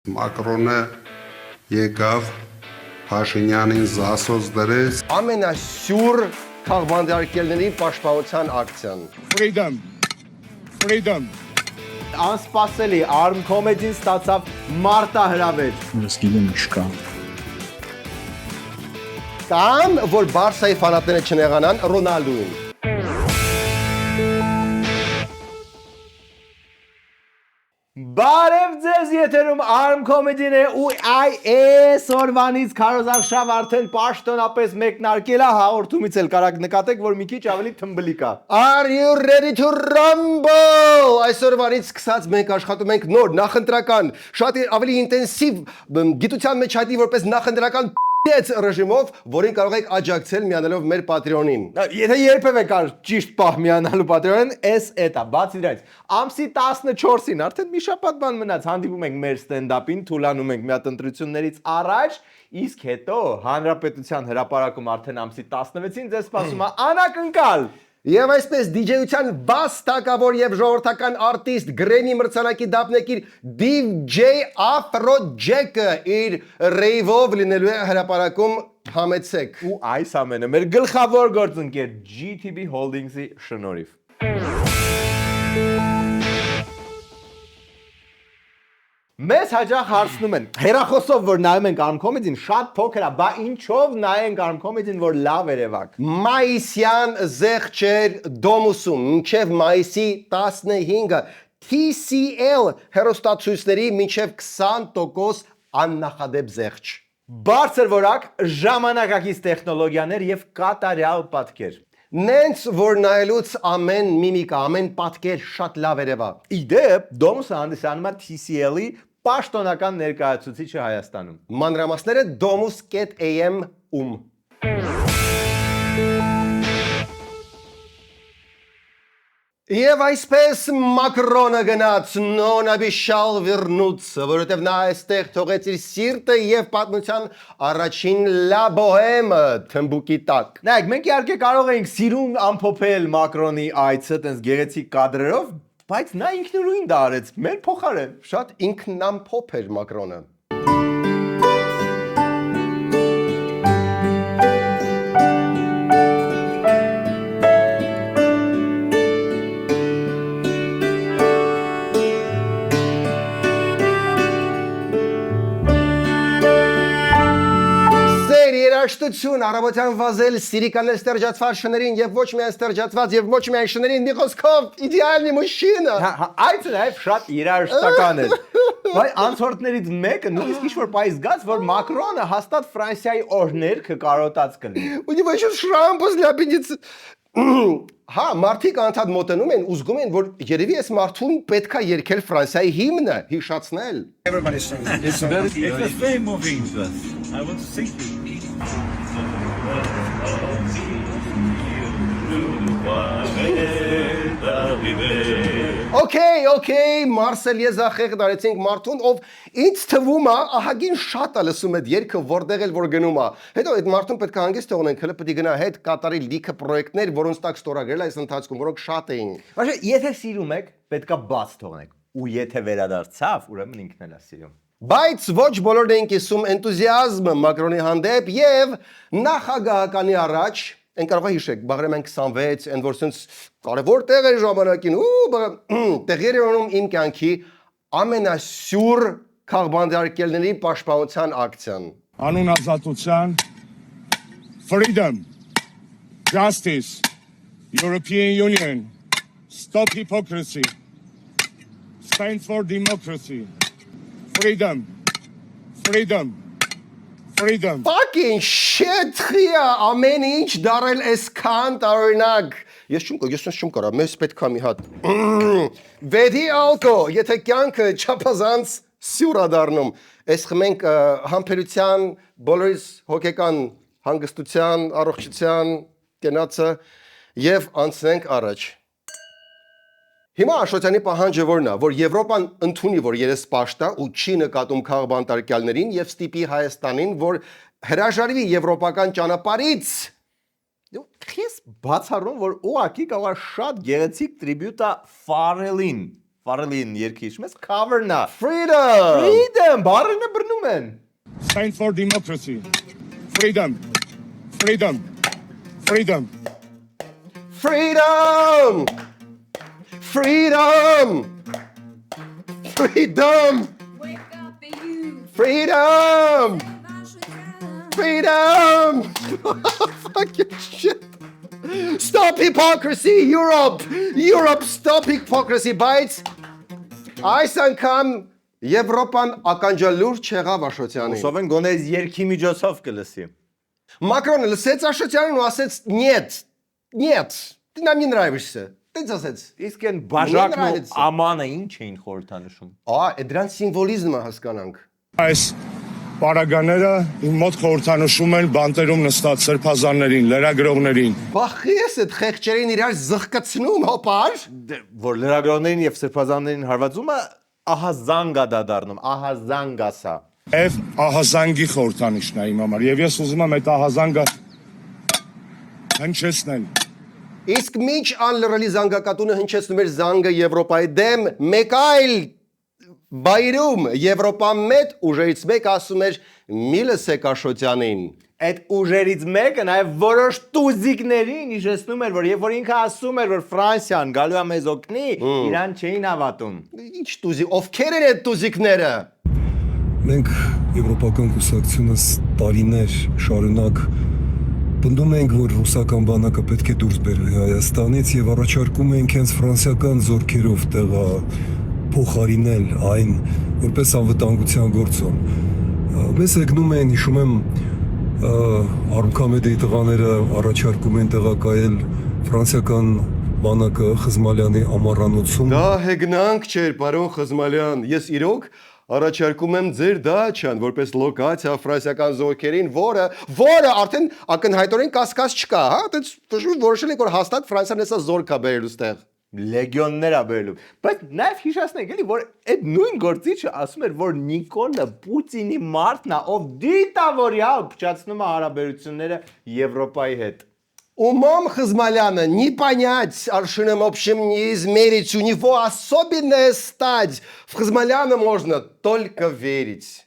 Մակրոնը եկավ Փաշինյանին զասոց դրեց ամենասյուր քաղբանտարկելների պաշտպանության ակցիան։ Freedom. Անսպասելի Arm Comedy-ն ստացավ մարտահրավեր։ Ես գիտեմ ինչ կա։ Կամ որ Բարսայի ֆանատները չնեղանան Ռոնալդոին։ Բարև ձեզ, եթերում Arm Comedy-ն է ու այս օրվանից Քարոզարշավ արդեն պաշտոնապես մեկնարկել է հաղորդումից էլ կարաք նկատեք, որ մի քիչ ավելի թմբլիկ է։ Are you ready to rumble? Այսօրվանից սկսած մենք աշխատում ենք նոր նախընտրական, շատ ավելի ինտենսիվ գիտության մեջ հայտնի որպես նախընտրական ռեժիմով, որին կարող եք աջակցել միանալով մեր Patreon-ին։ Եթե երբևէ կար ճիշտ պահ միանալու Patreon-ին, էս էտա, բացի դրանից, ամսի 14-ին արդեն մի շաբաթ բան մնաց, հանդիպում ենք մեր ստենդափին, թուլանում ենք մի հատ ընտրություններից առաջ, իսկ հետո Հանրապետության հրապարակում արդեն ամսի 16-ին ձեզ սպասում է անակնկալ։ Եվ այսպես DJ-ության բաս տակավոր եւ ժողովրդական արտիստ Grammy մրցանակի դափնեկիր DJ Afrojack-ը իր ռեյվով լինելու է հրապարակում համեցեք։ Ու այս ամենը մեր գլխավոր գործընկեր GTB Holdings-ի շնորհիվ։ Մեզ հաճախ հարցնում են, հերախոսով որ նայում ենք Arm Comedy-ին, շատ փոքր է, բա ինչով նայենք Arm Comedy-ին, որ լավ երևակ։ Մայիսյան զեղչեր Դոմուսում մինչև մայիսի 15-ը TCL հեռուստացույցների մինչև 20% աննախադեպ զեղչ։ Բարձր որակ, ժամանակակից տեխնոլոգիաներ եւ կատարյալ պատկեր։ Նենց որ նայելուց ամեն միմիկա, ամեն պատկեր շատ լավ երևա։ Իդեպ, Domus-ը հանդիսանում է TCL-ի պաշտոնական ներկայացուցիչը Հայաստանում։ Մանրամասները domus.am-ում։ Եվ այսպես Մակրոնը գնաց նոնաբիշալ վիրնուց, որովհետև նա այստեղ թողեց իր սիրտը եւ պատմության առաջին լա բոհեմը թմբուկի տակ։ Նայեք, մենք իհարկե կարող ենք սիրուն ամփոփել Մակրոնի այցը տես գեղեցիկ կադրերով, բայց նա ինքնուրույն դա արեց, մեր փոխարեն։ Շատ ինքնամփոփ էր Մակրոնը։ Երաշտություն, առավոտյան վազել սիրիկանել ստերջացված շներին եւ ոչ միայն ստերջացված եւ ոչ միայն շներին մի խոսքով իդեալնի մուշինա։ Այդ նաև շատ երաժշտական էր։ Բայց անցորդներից մեկը նույնիսկ ինչ-որ պայս զգաց, որ Մակրոնը հաստատ Ֆրանսիայի օրհներքը կարոտած կլինի։ У него еще шрампус для аппендицита։ Հա, մարդիկ անդադ մոտենում են ու զգում են, որ երևի այս մարդուն պետքա երգել Ֆրանսիայի հիմնը, հիշացնել։ Everybody's singing. It's very moving to us. I want to sing to you. Okay, Մարսել եզախեղ դարեցինք մարդուն, ով ինձ թվում է ահագին շատ է լսում այդ երգը, որտեղ էլ որ գնում է։ Հետո այդ մարդուն պետք է հանգիստ թողնենք, հələ պետք է գնա հետ կատարի լիքը պրոյեկտներ, որոնց տակ ստորագրել այս ընթացքում, որոնք շատ էին։ Բայց եթե սիրում եք, պետքա բաց թողնեք։ Ու եթե վերադարձավ, ուրեմն ինքն էլ է սիրում։ Բայց ոչ բոլորն էին կիսում էնտուզիազմը Մակրոնի հանդեպ եւ նախագահականի առաջ Են կարող է հիշեք, բաղրեմ են 26, են որ սենց կարևոր տեղ էր ժամանակին, տեղեր էնում իմ կյանքի ամենասյուր քաղբանտարկելների պաշտպանության ակցիան։ Անուն ազատության, freedom, justice, European Union, stop hypocrisy, stand for democracy, freedom. Fucking shit, խիա, ամեն ինչ դարել այսքան տարօրինակ։ Ես չում կարա, մեզ պետք է մի հատ։ Վեդի ալկո, եթե կյանքը չափազանց սյուր է դառնում, այս խմենք համբերության, բոլորիս հոգեկան հանգստության, առողջության կենացը եւ անցնենք առաջ։ Հիմա Աշոտյանի պահանջը որն է, որ Եվրոպան ընդունի, որ երեսպաշտ է ու չի նկատում քաղբանտարկյալներին եւ ստիպի Հայաստանին, որ հրաժարվի եվրոպական ճանապարհից։ Ես բացառում, որ ուղղակի կարող է շատ գեղեցիկ տրիբյուտ է Ֆարելին։ Ֆարելին երկի հիշում ես cover-ն է։ Freedom. Freedom, բառերը բռնում են։ Stand for democracy. Freedom. Freedom. Freedom. Freedom. Freedom. Freedom. Wake up, you. Freedom. Freedom. Fucking shit. Stop hypocrisy, Europe. Europe, stop hypocrisy. Բայց այս անգամ Եվրոպան ականջալուր չեղավ Աշոտյանին։ Ուսով են գոնե երկի միջոցով կլսի։ Մակրոնը լսեց Աշոտյանին ու ասեց «Нет, нет, ты нам не нравишься». Տենց ասեց։ Իսկ են բաժակն ու նравится։ ամանը ինչ էին խորհրդանշում։ Դրան սիմվոլիզմը հասկանանք։ Այս պարագաները իմ մոտ խորհրդանշում են բանտերում նստած սրբազաններին, լրագրողներին։ Բախի ես այդ խեղճերին իրար զղկացնում, հոպար։ Որ լրագրողներին եւ սրբազաններին հարվածումը ահա զանգա դա դառնում, ահա զանգասա։ Եվ ահազանգի խորհրդանիշն է իմ համար։ Եվ ես ուզում եմ այդ ահազանգը հնչեցնել։ Իսկ միջ անլրելի զանգակատունը հնչեցնում էր զանգը Եվրոպայի դեմ, մեկ այլ բայրում Եվրոպա մեծ ուժերից մեկ ասում էր «Մի լսեք Աշոտյանին»։ Այդ ուժերից մեկը նաև որոշ տուզիկներին իջեցնում էր, որ երբ որ ինքը ասում էր, որ Ֆրանսիան գալու է մեզ օգնի, իրան չէին հավատում։ Ինչ տուզի, ովքեր են այդ տուզիկները։ Մենք Եվրոպական կուսակցությունս տարիներ շարունակ պնդում ենք, որ ռուսական բանակը պետք է դուրս բերվի Հայաստանից եւ առաջարկում ենք հենց ֆրանսիական զորքերով տեղա փոխարինել այն որպես անվտանգության գործոն։ Մեզ եկնում են, հիշում եմ, Արմքամեդեի տղաները առաջարկում են տեղակայել ֆրանսիական բանակը Խզմալյանի ամառանոցում։ Դա հեգնանք չէր, պարոն Խզմալյան, ես իրոք առաջարկում եմ ձեր դաչան որպես լոկացիա ֆրանսիական զորքերին, որը արդեն ակնհայտորեն կասկած չկա, հա, այդպես որոշել եք որ հաստատ Ֆրանսիան էսա զորք է բերելու ստեղ։ Լեգիոններ է բերելու։ Բայց նաև հիշեցնենք էլի, որ այդ նույն գործիչը ասում էր, որ Նիկոլը Պուտինի մարդն է, ով դիտավորյալ փչացնում է հարաբերությունները Եվրոպայի հետ։ Умом Хазмаляна не понять аршином общем, не измерить. У него особенная стать. В Хазмаляна можно только верить.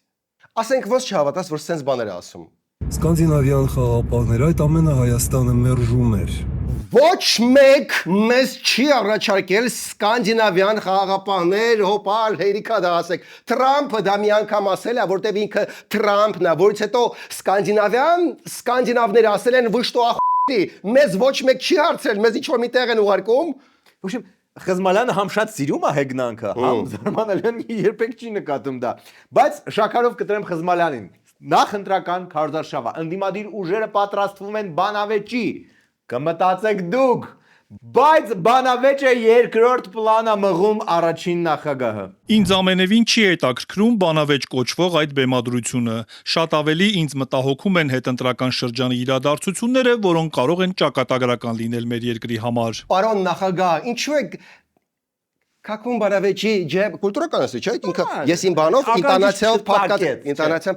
Ասենք ոնց չհավատաս, որ սենց բաներ ասում։ Սկանդինավյան խաղապահներ այդ ամենը Հայաստանը մերժում էր։ Ոչ մեկ մեզ չի առաջարկել սկանդինավյան խաղաղապահներ, հոպար, հերիքա դա ասեք։ Թրամփը դա մի անգամ ասել է, որտեվ ինքը Թրամփն է, որից հետո սկանդինավները ասել են «Вы что, охуели»։ Մեզ ոչ մեկ չի հարցրել, մեզ ինչ-որ մի տեղ են ուղարկում։ Ուշիմ Խզմալյանը համ շատ սիրում է հեգնանքը, համ զարմանալիան երբեք չի նկատում դա։ Բայց շաքարով կտրեմ Խզմալյանին։ Նախ ընտրական քարոզարշավը, ընդդիմադիր ուժերը պատրաստվում են բանավեճի։ Կմտածեք դուք, բայց բանավեճը երկրորդ պլանա մղում առաջին նախագահը։ Ինձ ամենևին չի հետաքրքրում բանավեճ կոչվող այդ բեմադրությունը։ Շատ ավելի ինձ մտահոգում են հետընտրական շրջանի իրադարձությունները, որոնք կարող են ճակատագրական լինել մեր երկրի համար։ Պարոն նախագահ, ինչու է Կակուն բանավեճի ջեբ կուլտուրական ասի, չէ՞, ինքը ես իմ բանով ինտերնետիալ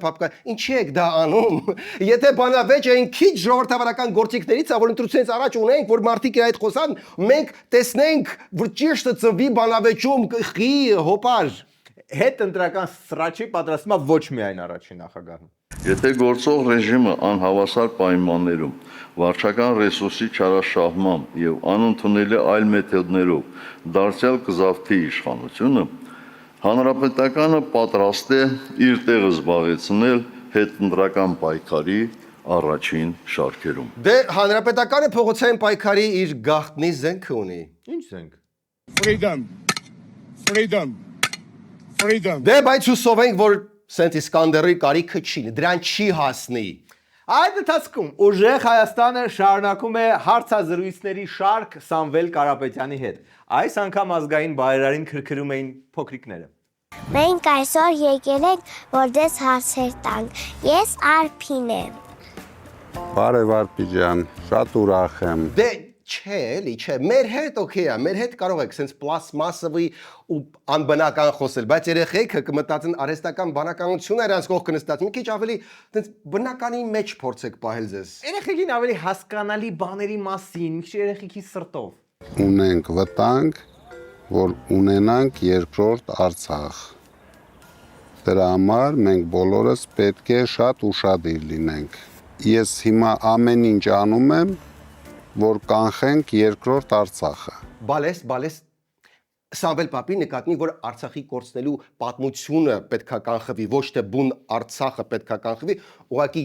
փապկա, ինչի եք դա անում։ Եթե բանավեճը այն քիչ ժողովրդավարական գործիքներից է, որ ընտրությունից առաջ ունենք, որ մարդիկ այդ խոսան, մենք տեսնենք, որ ճիշտը ծնվի բանավեճում խի հոպար։ Հետ ընտրական սրաչի պատրաստումա ոչ միայն առաջին նախագահը։ Եթե գործող ռեժիմը անհավասար պայմաններում վարչական ռեսուրսի չարաշահմամբ եւ անընդունելի այլ մեթոդներով դարձյալ կզավթի իշխանությունը, հանրապետականը պատրաստ է իր տեղը զբաղեցնել հետընտրական պայքարի առաջին շարքերում։ Դե հանրապետականը փողոցային պայքարի իր գաղտնի զենքը ունի։ Ինչ զենք։ Freedom. Freedom. Freedom. Դե բայց հուսով ենք, որ Սենտ Իսկանդերի կարիքը չի, դրան չի հասնի։ Այդ ընթացքում ուժեղ Հայաստանը շարունակում է հարցազրույցների շարք Սամվել Կարապետյանի հետ։ Այս անգամ ազգային բարերարին քրքրում էին փոքրիկները։ Մենք այսօր եկել ենք, որ դες հարցեր տանք։ Ես Արփին եմ։ Բարև Արփի ջան, շատ ուրախ եմ։ Դե չէ, էլի չէ, մեր հետ օքեյ է, մեր հետ կարող եք սենց պլաստմասովի ու անբնական խոսել, բայց երեխեքը կմտածեն արհեստական բանականություն է իրանց կողքը նստած, մի քիչ ավելի սենց բնականի մեջ փորձեք պահել ձեզ։ Երեխեքին ավելի հասկանալի բաների մասին, մի քիչ երեխեքի սրտով։ Ունենք վտանգ, որ ունենանք երկրորդ Արցախ։ Դրա համար մենք բոլորս պետք է շատ ուշադիր լինենք։ Ես հիմա ամեն ինչ անում եմ, որ կանխենք երկրորդ Արցախը։ Բալես Սամվել պապի նկատնի, որ Արցախի կորցնելու պատմությունը պետքա կանխվի, ոչ թե բուն Արցախը պետքա կանխվի, ուղղակի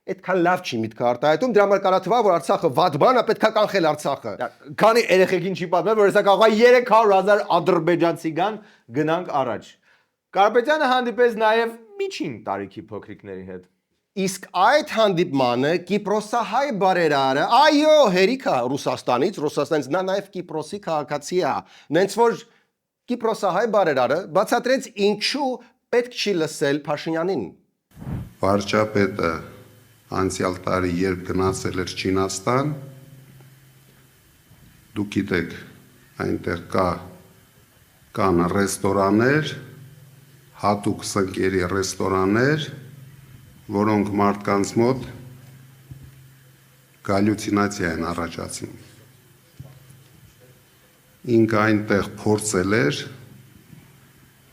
այդքան լավ չի միտքը արտահայտում, դրա համար կարա թվա, որ Արցախը վատ բան է, պետքա կանխել Արցախը։ Քանի երեխեքին չի պատմել, որ հեսա կարող է 300,000 ադրբեջանցի գնանք առաջ։ Կարապետյանը հանդիպեց նաև միջին տարիքի փոքրիկների հետ։ Իսկ այդ հանդիպմանը Կիպրոսահայ բարերարը, այո, հերիքա Ռուսաստանից նա նաև Կիպրոսի քաղաքացի է, նենց որ Կիպրոսահայ բարերարը բացատրեց ինչու պետք չի լսել Փաշինյանին։ Վարչապետը անցյալ տարի երբ գնացել էր Չինաստան, դուք գիտեք, այնտեղ կան ռեստորաններ, հատուկ սնկերի ռեստորաններ, որոնք մարդկանց մոտ գալյուցինացիա են առաջացնում։ Ինքը այնտեղ փորձել էր,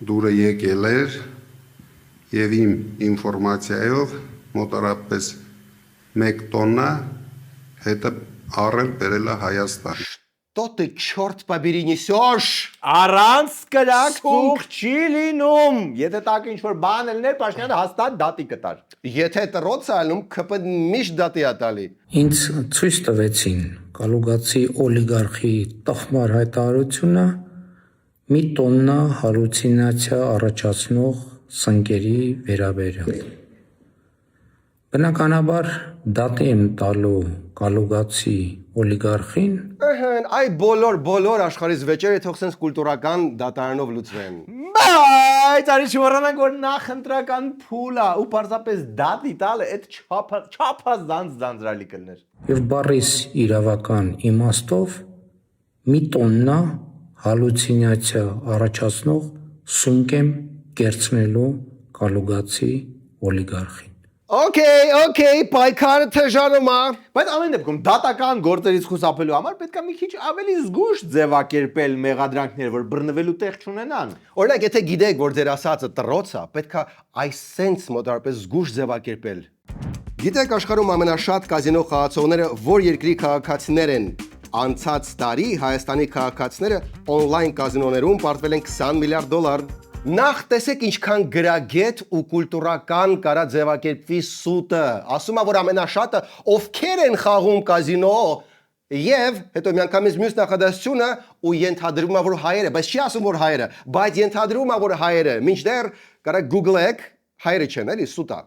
դուրը եկել էր եւ իմ ինֆորմացիայով մոտարապես 1 տոննա հետը առել բերել է Հայաստան։ Что ты, черт побери, несешь? Առանց կրակ ծուխ չի լինում։ Եթե տակ ինչ-որ բան ելներ, Փաշինյանը հաստատ դատի կտար։ Եթե տրոց ալնում, ԿՊ միշտ դատի է տալի։ Ինձ ցույց տվեցին Կալուգացի օլիգարխի տխմար հայտարարությունը մի տոննա հալուցինացիա առաջացնող սնկերի վերաբերյալ։ Բնականաբար դատի եմ տալու Կալուգացի օլիգարխին։ Այ բոլոր աշխարհից վեճերը թող sense կուլտուրական դատարանով լուծվեն։ Բայց արի չմոռանանք, որ նախընտրական փուլ է ու պարզապես դատի տալը այդ չափազանց ձանձրալի կլներ։ Եվ բառիս իրավական իմաստով մի տոննա հալուցինացիա առաջացնող սունկ եմ կերցնելու Կալուգացի օլիգարխին։ Okay, պայքարը թեժանում է։ Բայց ամեն դեպքում դատական գործերից խուսափելու համար պետք է մի քիչ ավելի զգուշ ձևակերպել մեղադրանքները, որ բռնվելու տեղ չունենան։ Օրինակ, եթե գիտեք, որ ձեր ասածը տրոց է, պետք է այսենց մոտարապես զգուշ ձևակերպել։ Գիտեք, աշխարհում ամենաշատ կազինո խաղացողները որ երկրի քաղաքացիներ են։ Անցած տարի Հայաստանի քաղաքացիները on-line կազինոներում պարտվել են $20 միլիարդ։ Նախ տեսեք ինչքան գրագետ ու կուլտուրական կարա ձևակերպվի սուտը։ Ասում է, որ ամենաշատը ովքեր են խաղում կազինո եւ հետո միանգամից մյուս նախադասությունը ու ենթադրվում է, որ հայերը, բայց չի ասում, որ հայերը, բայց ենթադրվում է, որ հայերը, մինչդեռ կարա Google-եք, հայերը չեն, էլի սուտա։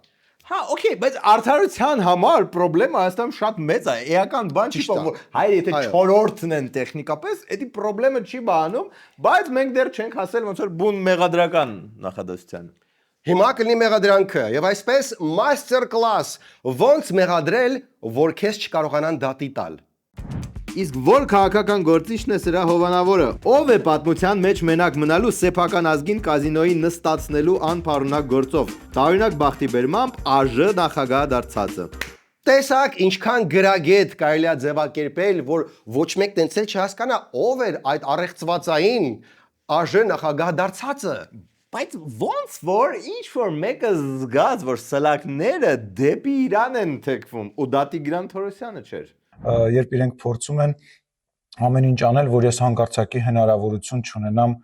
Հա, օքեյ, բայց արդարության համար խնդրեմը Հայաստանում շատ մեծ է։ Էական բան չի որ հայերը եթե 4-րդն են տեխնիկապես, էդի խնդրեմը չի բանում, բայց մենք դեռ չենք հասել ոնց որ բուն մեղադրական նախադասությանը։ Հիմա կլինի մեղադրանքը եւ այսպես master class ոնց մեղադրել, որ քեզ չկարողանան դատի տալ։ Իսկ որ քաղաքական գործիչն է սրա հովանավորը, ով է պատմության մեջ մենակ մնալու սեփական ազգին կազինոյի նստացնելու անփառունակ գործով, տարօրինակ բախտի բերմամբ ԱԺ նախագահ դարձածը։ Տեսակ ինչքան գրագետ կարելի է ձևակերպել, որ ոչ մեկ տենց էլ չհասկանա ով էր այդ առեղծվածային ԱԺ նախագահ դարձածը։ Բայց ոնց որ ինչ որ մեկը զգաց, որ սլակները դեպի Իրան են թեքվում ու դատի Գրանտ Թորոսյանը չէր։ Երբ իրենք փորձում են ամեն ինչ անել, որ ես հանկարծակի հնարավորություն չունենամ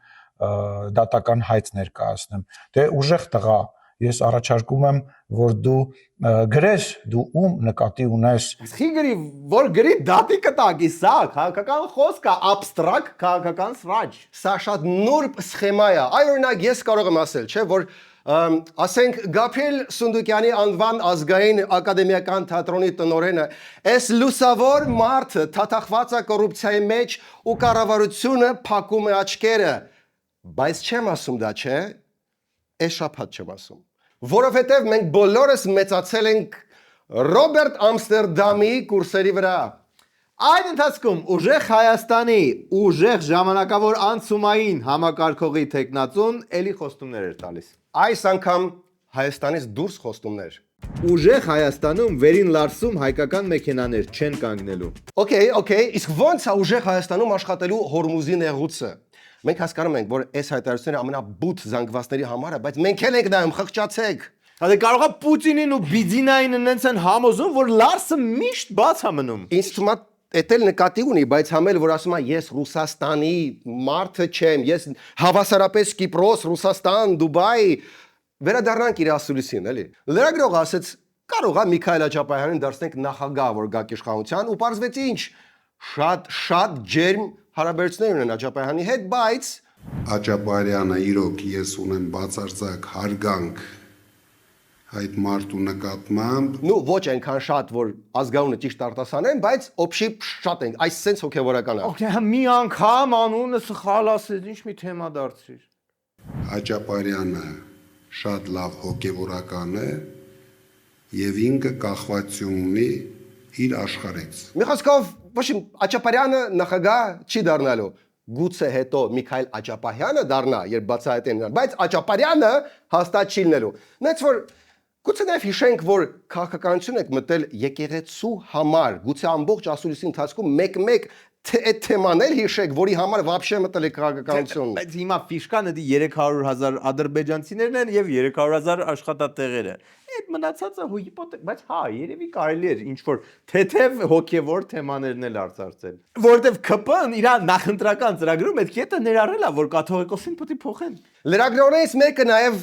դատական հայց ներկայացնեմ։ Դե ուժեղ տղա, ես առաջարկում եմ, որ դու գրես, դու ում նկատի ունես։ Իսկ գրի, որ գրի դատի կտակի, սա քաղաքական խոսք է, абստրակտ քաղաքական սրաջ։ Սա շատ նուրբ սխեմա է։ Այ օրինակ ես կարող եմ ասել, չէ, որ ասենք Գաբրիել Սունդուկյանի անվան ազգային ակադեմիական թատրոնի տնօրենը այս լուսավոր մարդը թաթախված է կոռուպցիայի մեջ ու կառավարությունը փակում է աչքերը, բայց չեմ ասում դա, չէ, այս շաբաթ չեմ ասում, որովհետև մենք բոլորս մեծացել ենք Ռոբերտ Ամստերդամի կուրսերի վրա։ Այդ ընթացքում ուժեղ Հայաստանի ուժեղ ժամանակավոր անցումային համակարգողի տեխնացուն էլի խոստումներ էր տալիս։ Այս անգամ Հայաստանից դուրս խոստումներ։ Ուժեղ Հայաստանում վերին լարսում հայկական մեքենաներ չեն կանգնելու։ Okay, իսկ ո՞նց է ուժեղ Հայաստանում աշխատելու Հորմուզի նեղուցը։ Մենք հասկանում ենք, որ այս հայտարարությունները ամենաբութ զանգվածների համար է, բայց մենք էլ ենք նայում, խղճացեք։ Հա կարող է Պուտինին ու Բիդինային նենց են համոզում, որ Լարսը միշտ բաց է մնում։ Ինձ թվում է էտել նկատի ունի, բայց համել որ ասում է ես Ռուսաստանի մարդը չեմ, ես հավասարապես Կիպրոս, Ռուսաստան, Դուբայ, վերադառնանք իր ասուլիսին, էլի։ Լրագրողը ասեց, կարող է Միքայել Աջապահյանին դարձնենք նախագահ, որ գա իշխանության, ու պարզվեց ինչ, շատ ջերմ հարաբերություններ ունեն Աջապահյանի հետ, բայց Աջապարյանը իրոք ես ունեմ բացարձակ հարգանք այդ մարդու նկատմամբ նու ոչ այնքան շատ որ ազգանունը ճիշտ արտասանեն, բայց օբշի շատ են, այս sense հոգևորական է։ Okay, մի անգամ անունը սխալ ասես, ինչ մի թեմա դարձրիր։ Աջապարյանը շատ լավ հոգևորական է եւ ինքը կախվածություն ունի իր աշխարհից։ Մի խոսքով, ոչ Աջապարյանը նախագահ չի դառնալու։ Գուցե հետո Միքայել Աջապահյանը դառնա, երբ բացահայտեն նրան, բայց Աջապարյանը հաստատ չի լինելու։ Նենց որ գուցե նաև հիշենք, որ քաղաքականություն եք մտել եկեղեցու համար, գուցե ամբողջ ասուլիսի ընթացքում մեկ-մեկ այդ թեման էլ հիշեք, որի համար вообще մտել եք քաղաքականություն։ Բայց հիմա ֆիշկան դա 300,000 ադրբեջանցիներն են եւ 300,000 աշխատատեղերը։ Այդ մնացածը հիպոթեկ, բայց հա, երևի կարելի էր ինչ որ թեթև հոգևոր թեմաներն էլ արծարծել։ Որտեվ ԿՊ-ն իր նախընտրական ծրագրում այդ կետը ներառել է, որ կաթողիկոսին պետք է փոխեն։ Լրագրողներից մեկը նաև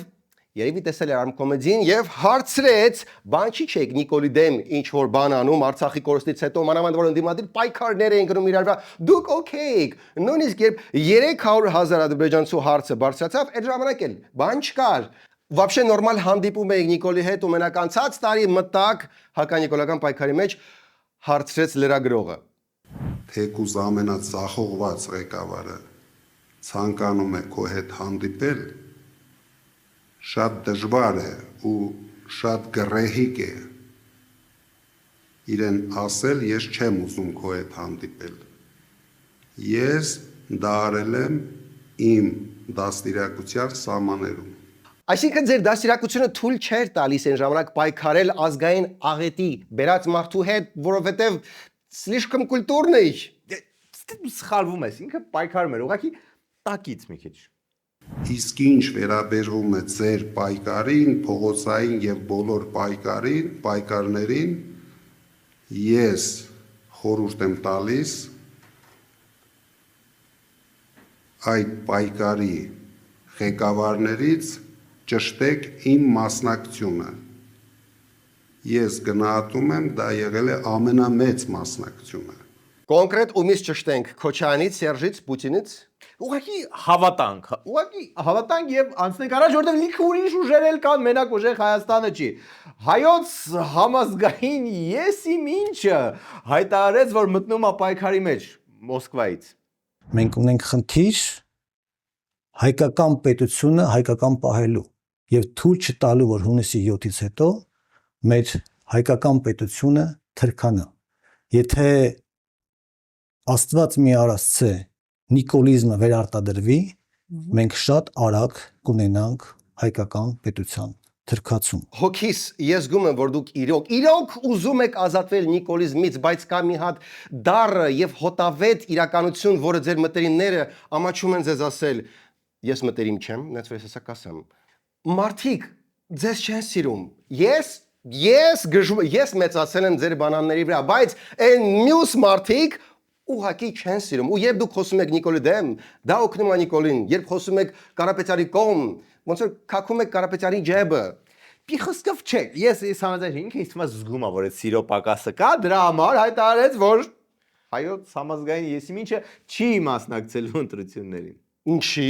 երևի տեսել էր Արմկոմեդին եւ հարցրեց, բան չի չեք Նիկոլի դեմ ինչ որ բան անում Արցախի կորստից հետո մանավանդ որ ընդդիմադիր պայքարներ էին գնում իրար վրա, դուք օքեյ եք, նույնիսկ երբ 300,000 ադրբեջանցու հարցը բարձրացավ, այդ ժամանակ էլ բան չկար։ Вообще նորմալ հանդիպում էինք Նիկոլի հետ ու մենակ անցած տարի մտակ հականիկոլական պայքարի մեջ հարցրեց լրագրողը։ Թեկուզ ամենածախողված ղեկավարը ցանկանում է քո հետ հանդիպել, շատ դժվար է ու շատ գռեհիկ է իրեն ասել ես չեմ ուզում քո հետ հանդիպել։ Ես դա արել եմ իմ դաստիարակության սահմաններում։ Այսինքն ձեր դաստիարակությունը թույլ չէր տալիս այն ժամանակ պայքարել ազգային աղետի բերած մարդու հետ, որովհետև слишком կուլտուրն է։ Սխալվում ես, ինքը պայքարում էր, ուղղակի տակից մի քիչ։ Իսկ ինչ վերաբերվում է ձեր պայքարին, փողոցային եւ բոլոր պայքարներին, ես խորհուրդ եմ տալիս այդ պայքարի ղեկավարներից ճշտեք իմ մասնակցությունը։ Ես գնահատում եմ, դա եղել է ամենամեծ մասնակցությունը։ Կոնկրետ ումից ճշտենք Քոչյանից, Սերժից, Պուտինից։ Ուղղակի հավատանք եւ անցնենք առաջ, որտեղ լիքը ուրիշ ուժեր էլ կան, մենակ ուժեղ Հայաստանը չի։ Հայոց համազգային ես իմ ինչը հայտարարեց, որ մտնում է պայքարի մեջ Մոսկվայից։ Մենք ունենք խնդիր հայկական պետությունը հայկական պահելու եւ թույլ չտալու, որ հունիսի 7-ից հետո մեր հայկական պետությունը թրքանա։ Եթե Աստված մի արածցե նիկոլիզմը վերարտադրվի, մենք շատ արագ կունենանք հայկական պետության թրքացում։ Հոգիս ես զգում եմ, որ դուք իրոք ուզում եք ազատվել նիկոլիզմից, բայց կա մի հատ դառը եւ հոտավետ իրականություն, որը ձեր մտերիմները ամաչում են ձեզ ասել, ես մտերիմ չեմ, նենց որ ես հեսա կասեմ։ Մարդիկ ձեզ չեն սիրում։ Ես մեծացել եմ ձեր բանանների վրա, բայց այն մյուս մարդիկ ուղղակի չեն սիրում։ Ու երբ դուք խոսում եք Նիկոլի դեմ, դա օգնում է Նիկոլին, երբ խոսում եք Կարապետյանի կողմ, ոնց որ քակում եք Կարապետյանի ջեբը։ Պիխսկով չէ, ես համաձայն ինքը ինձ թվում է զգում է, որ այդ սիրո պակասը կա, դրա համար հայտարարեց, որ հայոց համազգային եսի ինչը չի մասնակցելու ընտրություններին։ Ինչի՞։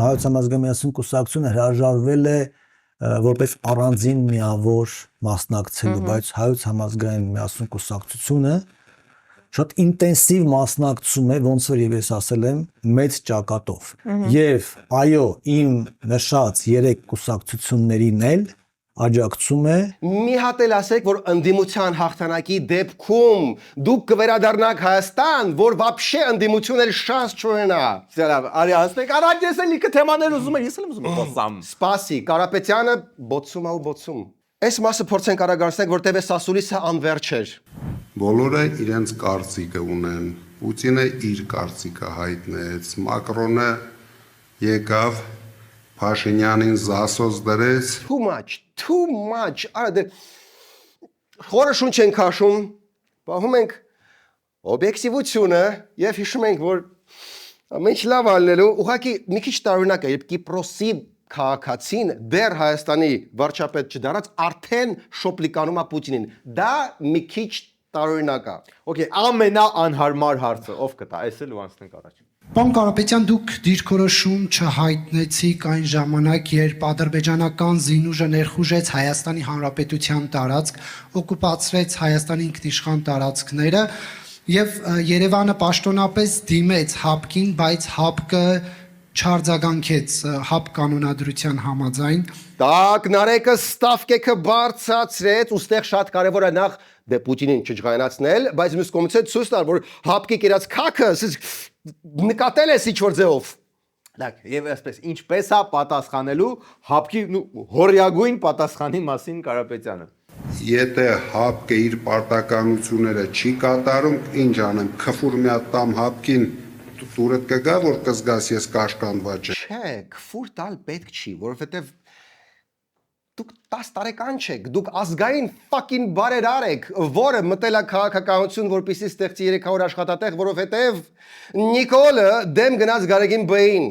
Հայոց համազգային միասնություն կուսակցությունը հրաժարվել է որպես առանձին միավոր մասնակցելու, բայց հայոց համազգային միասնություն կուսակցությունը շատ ինտենսիվ մասնակցում է, ոնց որ ես ասել եմ, մեծ ճակատով։ Եվ այո, իմ նշած 3 կուսակցություններին էլ աջակցում է։ Մի հատ էլ ասեք, որ ընդդիմության հաղթանակի դեպքում դուք կվերադառնաք Հայաստան, որ вообще ընդդիմություն էլ շանս չունենա։ Լավ, արի ասենք, առաջ ես էլ լիքը թեմաներ ուզում եմ, ես էլ ուզում եմ խոսամ։ Սպասի, Կարապետյանը բոցում ու բոցում։ Այս մասը փորձենք արագանցնել, որտեղ այս ասուլիսը անվերջ էր։ Բոլորը իրենց կարծիքը ունեն։ Պուտինը իր կարծիքը հայտնեց, Մակրոնը եկավ Փաշինյանին զասոց դրեց, Too much. Արա դե խորը շունչ ենք քաշում, բաղում ենք օբյեկտիվությունը եւ հիշում ենք, որ ամեն ինչ լավ ալնելու, ուղղակի մի քիչ տարօրինակ է, երբ Կիպրոսի քաղաքացին դեռ Հայաստանի վարչապետ չդարած արդեն շոպլիկանում է Պուտինին։ Դա մի քիչ տարօրինակ է։ Okay, ամենաանհարմար հարցը ով կտա, այս էլ ու անցնենք առաջ։ Պարոն Կարապետյան, դուք դիրքորոշում չհայտնեցիք այն ժամանակ, երբ ադրբեջանական զինուժը ներխուժեց Հայաստանի Հանրապետության տարածք, օկուպացրեց Հայաստանի ինքնիշխան տարածքները եւ Երևանը պաշտոնապես դիմեց ՀԱՊԿ-ին, բայց ՀԱՊԿ-ը չարձագանքեց ՀԱՊԿ կանոնադրության համաձայն։ Տակ նարեկը ստավկեքը բարձացրեց, ուստեղ շատ կարևոր է նախ դե Պուտինին չջղայնացնել, բայց մյուս կողմից ցույց տալ, որ ՀԱՊԿ-ի կերած քաքը նկատել ես ինչ-որ ձևով։ Դակ, եւ այսպես ինչպես է պատասխանելու ՀԱՊԿ-ի հորիագույն պատասխանի մասին Կարապետյանը։ եթե ՀԱՊԿ-ը իր պարտականությունները չի կատարում, ինչ անեմ, քֆուր մի հատ տամ ՀԱՊԿ-ին դուրդ կգա, որ կզգաս ես կաշկանդված եմ։ Չէ, քֆուր տալ պետք չի, որովհետեւ դուք 10 տարեկան չեք, դուք ազգային fucking բարերար եք, որը մտել է քաղաքականություն, որպեսզի ստեղծի 300 աշխատատեղ, որովհետեւ Նիկոլը դեմ գնաց Գարեգին Բեին,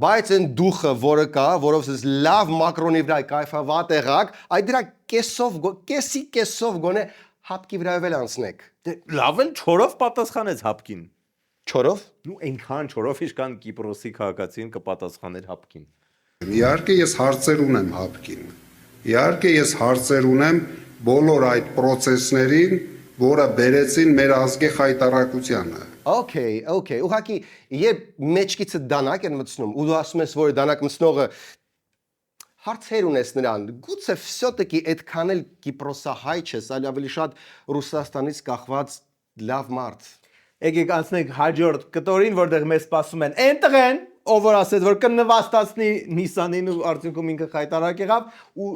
բայց այն դուխը, որը կա, որով ես լավ մակրոնի վրա կայֆավատ եղաք, այդ դրա կեսով գոնե ՀԱՊԿ-ի վրայով էլ անցնեք։ Դե լավ էլ չորով պատասխանեց ՀԱՊԿ-ին։ Չորով։ Նու այնքան չորով իշքան Կիպրոսի քաղաքացին կպատասխաներ ՀԱՊԿ-ին։ Իհարկե ես հարցեր ունեմ ՀԱՊԿ-ին։ Իհարկե ես հարցեր ունեմ բոլոր այդ process-ներին, որը բերեցին մեր ազգի խայտարակությանը։ Okay, ուղղակի երբ մեջքիցը դանակ են մտցնում, ու դու ասում ես, որ դանակ մտցնողը հարցեր ունես նրան, գուցե всё-таки այդքան էլ Կիպրոսահայ չես, այլ ավելի շատ Ռուսաստանից կախված լավ մարդ։ Եկեք անցնենք հաջորդ կտորին, որտեղ մեզ սպասում են այնտեղ են, ով որ ասեց, որ կնվաստացնի Նիսանին ու արդյունքում ինքը խայտարակ եղավ, ու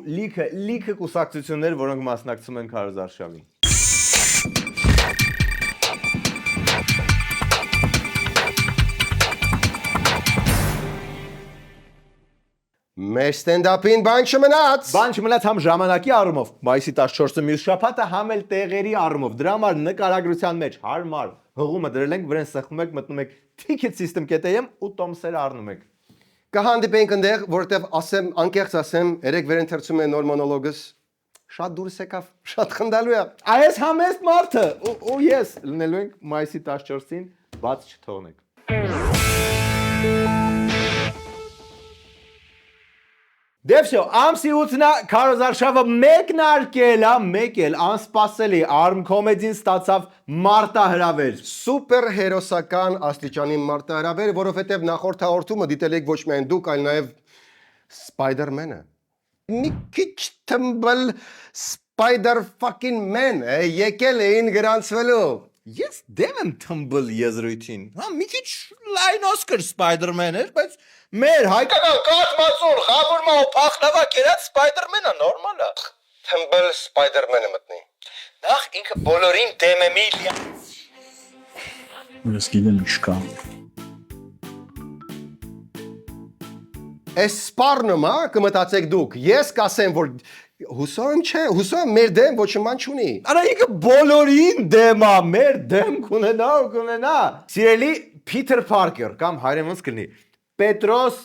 լիքը կուսակցություններ, որոնք մասնակցում են քարոզարշավին։ Մեր ստենդափին բան չմնաց։ Բան չմնաց համ ժամանակի առումով, մայիսի 14-ը մյուս շաբաթը, համ էլ տեղերի առումով։ Դրա համար նկարագրության մեջ հարմար հղումը դրել ենք, վրան սեղմում եք, մտնում եք ticketsystem.am ու տոմսերը առնում եք։ Կհանդիպենք այնտեղ, որտեղ ասեմ, անկեղծ ասեմ, երեք վերընթերցում է նոր մոնոլոգս։ Շատ դուրս եկավ, շատ խնդալու է։ Այս համեստ մարդը, ու ես լինելու ենք մայիսի 14-ին, բաց չթողնեք։ Դեպշո, ամսի 8-նա քարոզարշավը մեկնարկել է, մեկ էլ անսպասելի Arm Comedy-ին ստացավ մարտահրավեր։ Սուպեր հերոսական աստիճանի մարտահրավեր, որովհետև նախորդ հաղորդումը դիտել եք ոչ միայն դուք, այլ նաև Spider-Man-ը։ Մի քիչ թմբլ Spider fucking Man է, եկել էին գրանցվելու։ Ես դեմ եմ թմբլ եզրույթին։ Հա, մի քիչ լայն Oscar Spider-Man էր, բայց մեր հայկական կազմածուն խաբուրմա ու փախնավա կերած Spider-Man-ը նորմալ է։ Թմբլ Spider-Man-ը մտնի։ Նախ ինքը բոլորին դեմ է միլիա։ Ես գիտեմ ինչ կա։ Այս սպառնումա կմտածեք դուք, ես կասեմ, որ հուսով չէ, հուսով մեր դեմ ոչ ման չունի։ Արա ինքը բոլորին դեմ է, մեր դեմ կունենա։ Սիրելի Peter Parker կամ հայերենից կլինի Պետրոս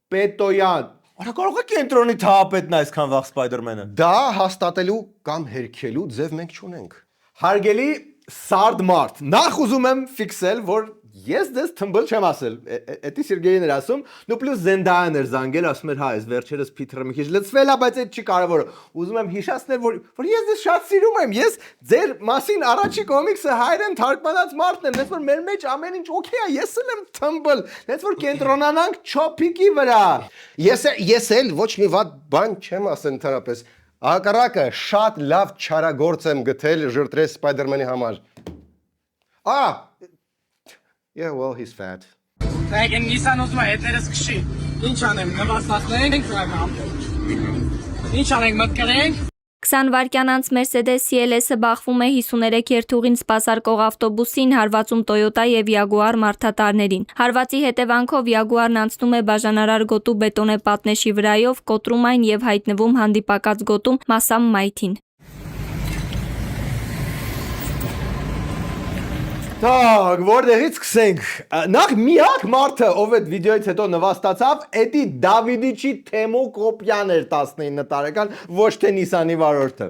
Պետոյան։ Արա կարող է կենտրոնի թահապետն այսքան վաղ Spider-Man-ը։ Դա հաստատելու կամ հերքելու ձև մենք չունենք։ Հարգելի Սարդ մարդ, նախ ուզում եմ ֆիքսել, որ ես դες թմբլ չեմ ասել։ Էդի Սերգեյն էր ասում, նու պլյուս Զենդայան էր զանգել, ասում էր հա, այս վերջերս Փիթերը մի քիչ լցվել է, բայց այդ չի կարևորը։ Ուզում եմ հիշեցնել, որ ես դες շատ սիրում եմ, ես ձեր մասին առաջի կոմիքսը հայերեն թարգմանած մարդն եմ, դες որ մեր մեջ ամեն ինչ օքեյ է, ես էլ եմ թմբլ, դες որ կենտրոնանանք չոփիկի վրա։ Ես էլ ոչ մի վատ բան չեմ ասել ընդհանրապես։ Ակարակը շատ լավ չարագործ եմ գտել ժրտրես Spider-Man-ի համար։ Yeah, well, he's fat. Եկեն Նիսան ուզում է հետերս քշի։ Ինչ անեմ, նվաստացնենք կամ։ Ինչ անենք, մտքրենք։ 20 վայրկյան անց Mercedes CLS-ը բախվում է 53 երթուղին սպասարկող ավտոբուսին, հարվածում Toyota եւ Jaguar մարդատարներին։ Հարվածի հետևանքով Jaguar-ն անցնում է բաժանարար գոտու բետոնե պատնեշի վրայով, կոտրում այն եւ հայտնվում հանդիպակաց գոտում Massam Maitin։ Так, որտեղից սկսենք։ Նախ միակ մարդը, ով այդ վիդեոից հետո նվաստացավ, էդի Դավիդիչի Թեմո Կոպյան էր 19 տարեկան, ոչ թե Նիսանի վարորդը։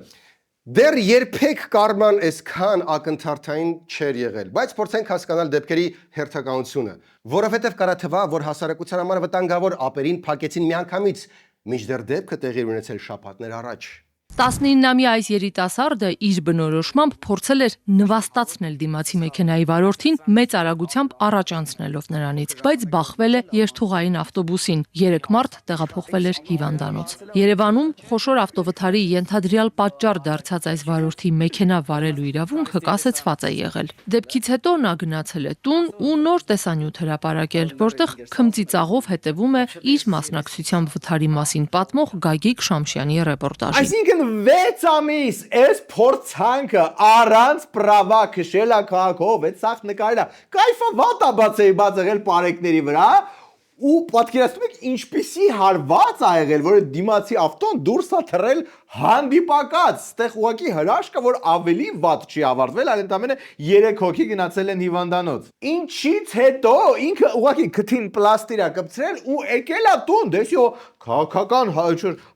Դեռ երբեք կարման այսքան ակնթարթային չէր եղել, բայց փորձենք հասկանալ դեպքերի հերթականությունը, որովհետև կարա թվա, որ հասարակության համար վտանգավոր ապերին փակեցին միանգամից, մինչդեռ դեպքը տեղի ունեցել շաբաթներ առաջ։ 19-ամյա այս երիտասարդը իր բնորոշմամբ փորձել էր նվաստացնել դիմացի մեքենայի վարորդին մեծ արագությամբ առաջ անցնելով նրանից, բայց բախվել է երթուղային ավտոբուսին։ 3 մարդ տեղափոխվել էր հիվանդանոց։ Երևանում խոշոր ավտովթարի ենթադրյալ պատճառ դարձած այս վարորդի մեքենա վարելու իրավունքը կասեցված է եղել։ Դեպքից հետո նա գնացել է տուն ու նոր տեսանյութ հրապարակել, որտեղ քմծիծաղով հետևում է իր մասնակցությամբ վթարի մասին պատմող Գագիկ Շամշյանի ռեպորտաժին։ Այսինքն 6 ամիս այս փորձանքը առանց պրավա քշելա քաղաքով, այդ սախ նկարելա։ Կայֆա վատա բացեի բացեղել պարեկների վրա ու պատկերացնում եք ինչպիսի հարված ա եղել, որ դիմացի ավտոն դուրս ա թռել հանդիպակաց, ստեղ ուղակի հրաշք կա, որ ավելի վատ չի ավարտվել, այլ ընդամենը 3 հոգի գնացել են հիվանդանոց։ Ինչից հետո ինքը ուղակի քթին պլաստիր ա կպցրել ու եկել ա տուն, դեսի քաղաքական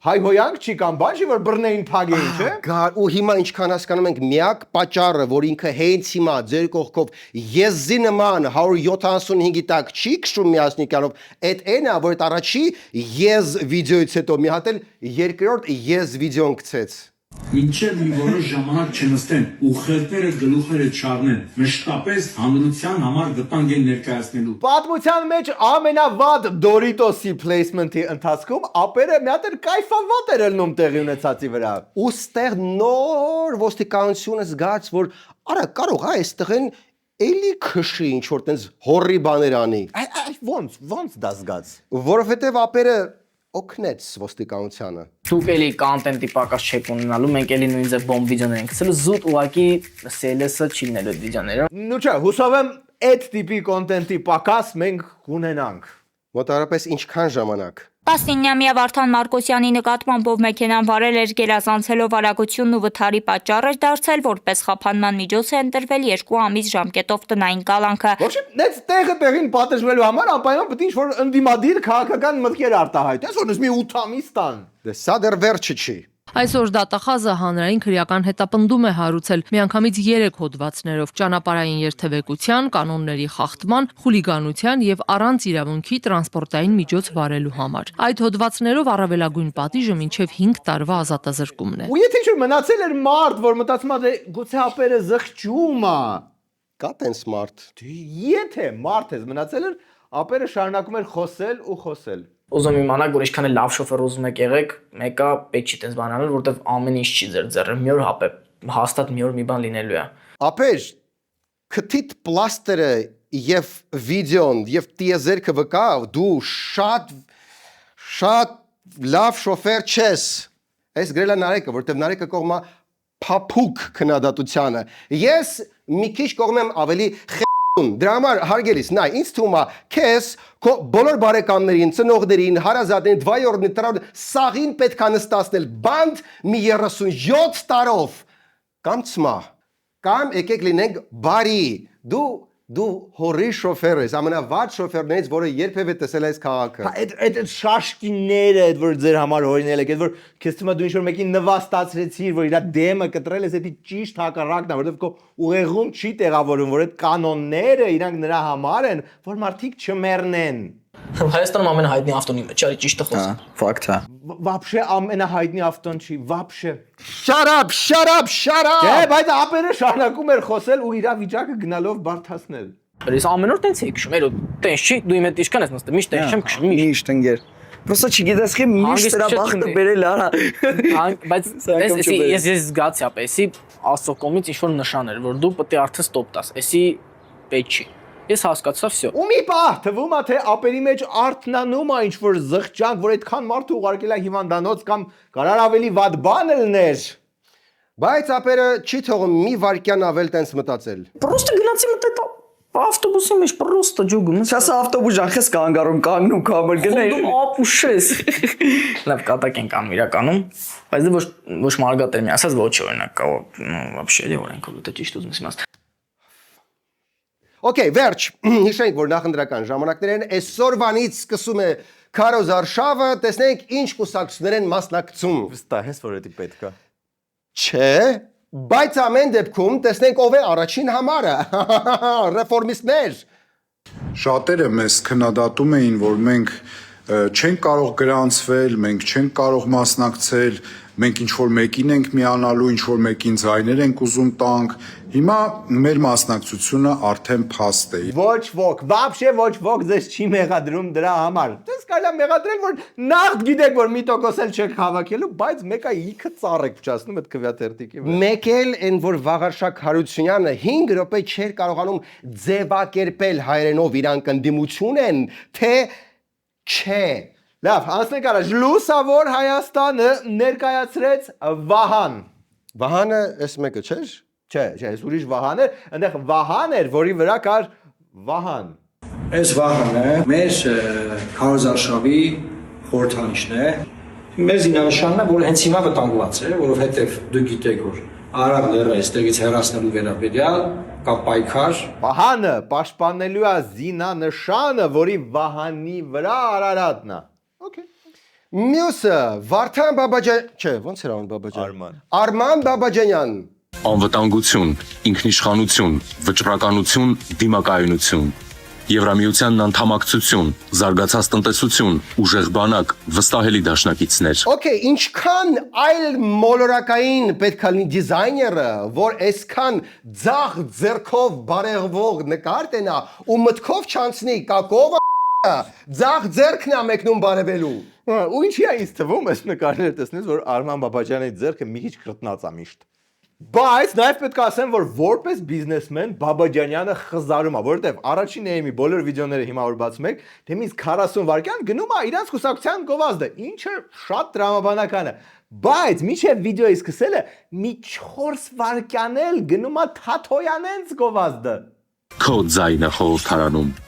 հայհոյանք չի կամ բան չի, որ բռնեին փագեին, չէ։ Ու հիմա ինչքան հասկանում ենք, միակ պատճառը, որ ինքը հենց հիմա ձեր կողքով եզի նման 175-ի տակ չի քշում միասնիկյանով, այդ այնա, որ այդ առաջի եզ վիդեոից հետո մի հատ էլ երկրորդ եզ վիդեոն գցեց։ Մինչև մի որոշ ժամանակ չնստեն ու խելքները գլուխները չառնեն, մշտապես հանրության համար վտանգ են ներկայացնելու։ Պատմության մեջ ամենավատ Doritos-ի placement-ի ընթացքում ապերը մի հատ էլ կայֆավատ էր ելնում տեղի ունեցածի վրա։ Ու ստեղ նոր ոստիկանությունը զգաց, որ արա կարող է այստեղեն էլի քշի ինչ որ տենց հորի բաներ անի։ Ոնց դա զգաց։ Որովհետև ապերը օգնեց ոստիկանությանը։ Դուք էլի կոնտենտի պակաս չեք ունենալու, մենք էլի նույն ձև բոմբ վիդեոներ ենք գցելու, զուտ ուղակի CLS-ը չի լինելու այդ վիդեոները։ Ну չէ, հուսով եմ այդ տիպի կոնտենտի պակաս մենք կունենանք։ Մոտավորապես ինչքան ժամանակ։ 19-ամյա Վարդան Մարկոսյանի նկատմամբ ով մեքենան վարել էր գերազանցելով արագությունն ու վթարի պատճառ էր դարձել, որպես խափանման միջոց է ընտրվել 2 ամիս ժամկետով տնային կալանքը։ Ոչ, այդ տեղին պատժվելու համար անպայման պետք է ինչ-որ ընդդիմադիր քաղաքական մտքեր արտահայտես, որ մի 8 ամիս տան։ Դե սա դեռ վերջը չի։ Այսօր դատախազը հանրային քրեական հետապնդում է հարուցել միանգամից 3 հոդվածներով՝ ճանապարհային երթևեկության, կանոնների խախտման, խուլիգանության եւ առանց իրավունքի տրանսպորտային միջոց վարելու համար։ Այդ հոդվածներով առավելագույն պատիժը մինչեւ 5 տարվա ազատազրկումն է։ Ու եթե ինչ-որ մնացել էր մարդ, որ մտածում է գուցե ապերը զղջում է։ Կա տենց մարդ։ Եթե մարդ ես մնացել էր, ապերը շարունակում էր խոսել ու խոսել։ Ուզում իմանալ, որ ինչքան է լավ շոֆեր ուզում եք եղեք, մեկը պետք չի տես բան անել, որովհետև ամեն ինչ չի ձեր ձեռը։ Մի օր հաստատ մի օր մի բան լինելու է։ Ապեր, քթիտ պլաստերը եւ վիդեոն եւ տիեզերքը վկա, դու շատ լավ շոֆեր չես։ Այս գրելա Նարեկը, որովհետև Նարեկը կողմա փափուկ քննադատությանը։ Ես մի քիչ կողմեմ ավելի Դրա համար հարգելիս, նայ, ինձ թվում է, քեզ քո բոլոր բարեկամներին, ծնողներին, հարազատներին, դվայորդներին, տրավին, սաղին պետք է նստացնել բանդ մի 37 տարով կամ ծմա, կամ եկեք լինենք բարի, դու հորի շոֆեր ես, ամենավատ շոֆերներից, որը երբևէ տեսել ես քաղաքը։ Այդ շաշկիները, որ ձեր համար հորինել եք, որ քեզ թվում է դու ինչ-որ մեկին նվաստացրեցիր, որ իր դեմը կտրել ես, դա ճիշտ հակառակն է, որովհետև քո ուղեղում չի տեղավորվում, որ այդ կանոնները իրանք նրա համար են, որ մարդիկ չմեռնեն։ Հայաստանում ամենահայտնի ավտոնի մեջ է, ճիշտը խոսքը։ Ֆակտ է։ Вообще ամենահայտնի ավտոն չի, вообще։ Shut up։ Չէ, բայց ապերը շարունակում էր խոսել ու իր վիճակը գնալով բարթացնել։ Ես ամեն օր տենց էի քշում, այո, տենց չի, դու իմ հետ ինչքան ես նստել, միշտ տենց չեմ քշում, միշտ ընկեր։ Просто չգիտես խի միշտ դրա բախտը բերել արա։ Բայց ես զգացի ապա, էսի Աստծո կողմից ինչ-որ նշան էր, որ դու պետք է արդեն ստոպ տաս, էսի պետք չի։ Ես հասկացա, всё։ Ու մի պահ թվում է թե ապերի մեջ արթնանում է ինչ-որ զղջանք, որ այդքան մարդու ուղարկել է հիվանդանոց կամ կարար ավելի վատ բան լիներ։ Բայց ապերը չի թողում մի վարքյան ավել տենց մտածել։ Պրոստը գնացի մտա ավտոբուսի մեջ պրոստը ջոգում։ Սա ավտոբուս ջանքես կանգարում կանգնում կամր գնա։ Ապուշես։ Լավ կատակ են կամ իրականում, բայց ոչ մարգատեր մի ասած ոչ օրինակ կա, вообще օրենքով դա ճիշտ ուզում եմ ասել։ Okay, վերջ։ Հիշենք, որ նախընտրական ժամանակներ են, այսօրվանից սկսում է քարոզարշավը, տեսնենք ինչ կուսակցություններ են մասնակցում։ Վստահ ես, որ դա պետք է։ Չէ, բայց ամեն դեպքում տեսնենք ով է առաջին համարը։ Ռեֆորմիստներ։ Շատերը մեզ քննադատում էին, որ մենք չենք կարող գրանցվել, մենք չենք կարող մասնակցել, մենք ինչ որ մեկին ենք միանալու, ինչ որ մեկին ձայներ ենք ուզում տանք։ Հիմա մեր մասնակցությունը արդեն փաստ է։ Ոչ ոք, вообще ոչ ոք ձեզ չի մեղադրում դրա համար։ Դες կարելի է մեղադրել, որ նախ գիտեք, որ մի տոկոս էլ չեք հավաքելու, բայց մեկը իքը ծառ եք փչացնում այդ քվյաթերթիկի վրա։ Մեկ էլ այն որ Վաղարշակ Հարությունյանը 5 րոպե չէր կարողանում ձևակերպել հայերենով իրան կնդիմություն են, թե չէ։ Լավ, անցնենք առաջ։ Լուսավոր Հայաստանը ներկայացրեց Վահան։ Վահանը էս մեկը չէր։ Չէ, այս ուրիշ Վահան էր, այնտեղ Վահան էր, որի վրա կար Վահան։ Այս Վահանը մեր քարոզարշավի խորհրդանիշն է։ Մեր զինանշանն է, որ հենց հիմա վտանգված է, որովհետև դուք գիտեք, որ Արաբ լեռը այստեղից հեռացնելու վերաբերյալ կա պայքար։ Վահանը պաշտպանելու է զինանշանը, որի Վահանի վրա Արարատն է։ Okay։ Մյուսը Վարդան Բաբաջան, չէ, ոնց էր անուն Բաբաջան։ Արման Բաբաջանյան։ Անվտանգություն, ինքնիշխանություն, վճռականություն, դիմակայունություն, Եվրամիության անդամակցություն, զարգացած տնտեսություն, ուժեղ բանակ, վստահելի դաշնակիցներ։ Okay, ինչքան այլ մոլորակային պետք է լինի դիզայները, որ այսքան ձախ ձեռքով բարեղվող նկար տենա ու մտքով չանցնի կակով ձախ ձեռքն է մեկնում բարևելու։ Ու ինչի է ինձ թվում այս նկարները տեսնես, որ Արման Բաբաջյանի ձեռքը մի քիչ կրտնած է միշտ։ Բայց նաև պետք է ասեմ, որ որպես բիզնեսմեն Բաբաջանյանը խզարում է, որովհետև առաջին էմի բոլոր վիդեոները հիմա որ բացում եք, դեմից 40 վայրկյան գնում է իրանց կուսակցության գովազդը, ինչը շատ տրամաբանական է։ Բայց մինչև վիդեոյի սկսելը մի 4 վայրկյան էլ գնում է Թաթոյանենց գովազդը։ Քո ձայնը խորհրդարանում։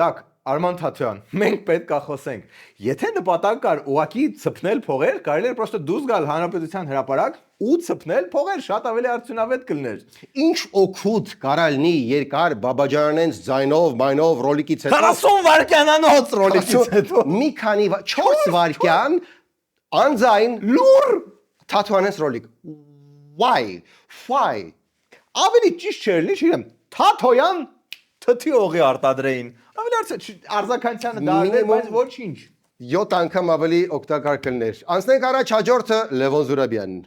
Так, Արման Թաթոյան, մենք պետք է խոսենք։ Եթե նպատակ կար ուղակի ցփնել փողեր, կարելի էր պրոստը դուրս գալ Հանրապետության հրապարակ ու ցփնել փողեր, շատ ավելի արդյունավետ կլիներ։ Ինչ օգուտ կարա լինի երկար Բաբաջանյանց ձայնով, մայնով, ռոլիկից հետո 40 վայրկյանանոց ռոլիկից հետո մի քանի 4 վայրկյան անձայն լուր Թաթոյանց ռոլիկ։ Why? Ավելի ճիշտ չէր լի, չգիտեմ, Թաթոյան թթի օղի արտադրեին։ Ավելի արձականությանը դառներ, բայց ոչինչ։ 7 անգամ ավելի օգտակար կլներ։ Անցնենք առաջ հաջորդը Լևոն Զուրաբյան։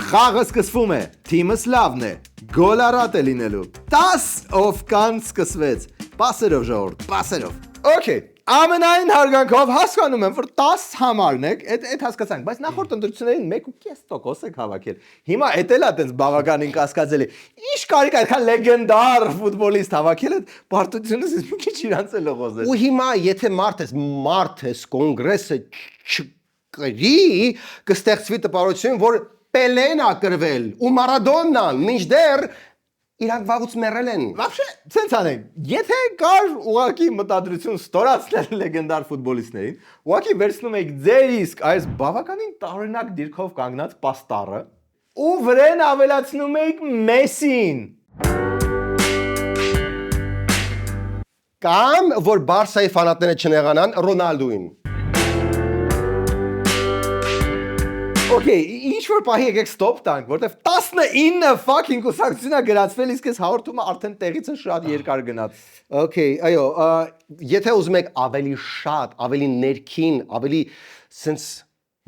Խաղը սկսվում է, թիմս լավն է, գոլ առատ է լինելու։ 10 ով կան սկսվեց։ Պասերով ժողովուրդ, պասերով։ Okay, ամենայն հարգանքով հասկանում եմ, որ 10 համարն եք, այդ հասկացանք, բայց նախորդ ընտրություններին 1.5% եք հավաքել։ Հիմա էդ էլ է տենց բավականին կասկածելի։ Ինչ կարիք է այդքան լեգենդար ֆուտբոլիստ հավաքել, այդ պարտությունս մի քիչ իրանց է լողոզել։ Ու հիմա եթե մարդ ես կոնգրեսը չկրի, կստեղծվի տպավորություն, որ Պելեն ա կրվել ու Մարադոննան, մինչդեռ իրանք վաղուց մեռել են։ Вообще, ցենց անենք, եթե կար ուղակի մտադրություն ստորացնել լեգենդար ֆուտբոլիստներին, ուղակի վերցնում եք ձեր իսկ այս բավականին տարօրինակ դիրքով կանգնած պաստառը ու վրեն ավելացնում եք Մեսսին։ Կամ որ Բարսայի ֆանատները չնեղանան Ռոնալդուին։ Okay, ինչ որ պահի եկեք stop տանք, որտեվ 19 fucking կուսակցությունա գրացվել, իսկ այս հաղորդումը արդեն տեղից է շատ երկար գնաց։ Okay, այո, եթե ուզում եք ավելի շատ, ավելի ներքին, ավելի sense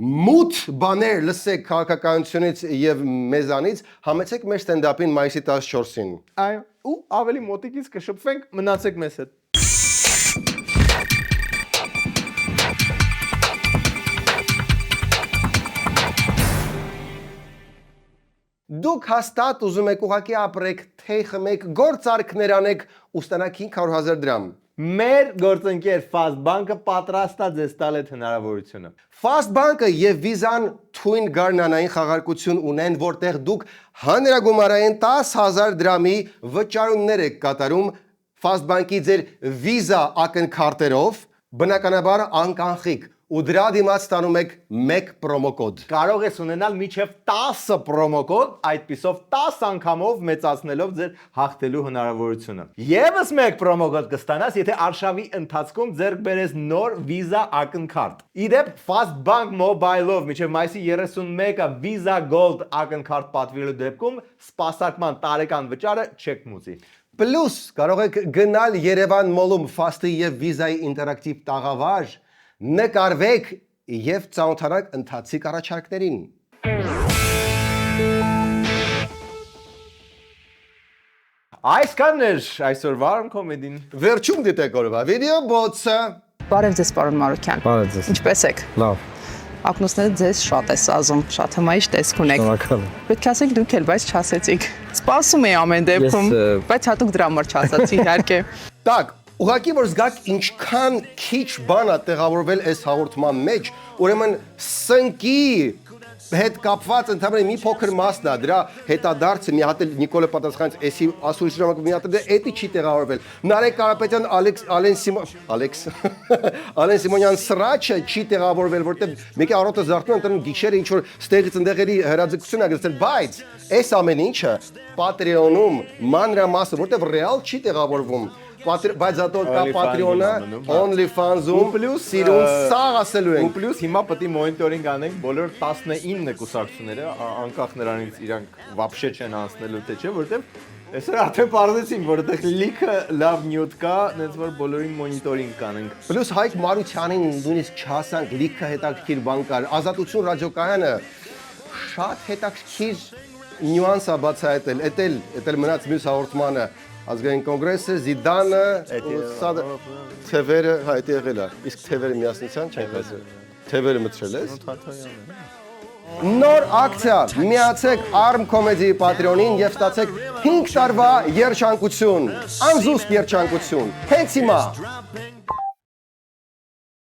մութ բաներ լսեք քաղաքականությունից եւ մեզանից, համեցեք մեր ստենդափին մայիսի 14-ին։ Այո, ու ավելի մոտիկից կշփվենք, մնացեք մեզ հետ։ դուք հաստատ ուզում եք ուղակի ապրեք, թե խմեք, գործարքներ անեք ու ստանաք 500,000 դրամ։ Մեր գործընկեր Fast Bank-ը պատրաստ է ձեզ տալ այդ հնարավորությունը։ Fast Bank-ը եւ Visa-ն թույն գարնանային խաղարկություն ունեն, որտեղ դուք հանրագումարային 10,000 դրամի վճարումներ եք կատարում Fast Bank-ի ձեր Visa ակնքարտերով, բնականաբար անկանխիկ, ու դրա դիմաց ստանում եք 1 պրոմոկոդ։ Կարող ես ունենալ միջև 10 պրոմոկոդ, այդպիսով 10 անգամով մեծացնելով ձեր հաղթելու հնարավորությունը։ Եվս 1 պրոմոկոդ կստանաս, եթե արշավի ընթացքում ձեռք բերես նոր Visa ակնքարտ։ Իդեպ Fast Bank Mobile-ով միջև մայիսի 31-ը Visa Gold ակնքարտ պատվիրելու դեպքում սպասարկման տարեկան վճարը չեք մուծի։ Պլյուս կարող եք գնալ Երևան մոլում Fast-ի եւ Visa-ի ինտերակտիվ տաղավար, նկարվեք եւ ծանոթանաք ընթացիկ առաջարկներին։ Այսքանն էր այսօրվա կոմեդին։ Վերջում դիտեք օրվա վիդեո բոցը։ Բարև ձեզ, պարոն Մարուկյան։ Բարև ձեզ։ Ինչպե՞ս եք։ Լավ։ Ակնոցները ձեզ շատ է սազում, շատ հմայիչ տեսք ունեք։ Շնորհակալ եմ։ Պետք է ասեք դուք էլ, բայց չասեցիք։ Սպասում էի ամեն դեպքում, բայց հատուկ դրա համար չասացի իհարկե։ Так, ուղղակի որ զգաք ինչքան քիչ բան է տեղավորվել այս հաղորդման մեջ, ուրեմն սնկի հետ կապված ընդհանրապես մի փոքր մասն է, դրա հետադարձը մի հատ էլ Նիկոլը պատասխանեց, էսի ասուր ժամանակ մի հատ էլ էդի չի տեղավորվել։ Նարեկ Կարապետյան Ալեն Սիմոնյան սրաչը չի տեղավորվել, որտեղ մեկի առօրը զարթնում ընտրում գիշերը ինչ որ ստեղից ընդեղերի հրաձգություն ա գցել, բայց այս ամեն ինչը Patreon-ում մանրամասը, որտեղ ռեալ չի տեղավորվում, բայց ատո կա Patreon-ը, OnlyFans-ում, սիրուն սաղ ասելու ենք։ Ու պլյուս հիմա պետք է մոնիտորինգ անենք բոլոր 19 կուսակցությունները, անկախ նրանից իրանք вообще չեն անցնելու թե չէ, որովհետև այսօր արդեն բարձեցինք, որովհետև լիքը լավ նյութ կա, նենց որ բոլորին մոնիտորինգ կանենք։ Պլյուս Հայկ Մարությանին նույնիսկ չհասանք, լիքը հետաքրքիր բան կար։ Ազատություն ռադիոկայանը շատ հետաքրքիր նյուանս է բացահայտել, էտել մնաց մյուս հաղորդմանը Ազգային կոնգրեսը, Զիդանը, թևերը, հա, էդ եղել է, իսկ թևերը միասնության չենք ասել, թևերը մտրել ես։ Նոր ակցիա, միացեք Arm Comedy-ի Patreon-ին և ստացեք 5 տարվա երջանկություն, անզուսպ երջանկություն, հենց հիմա։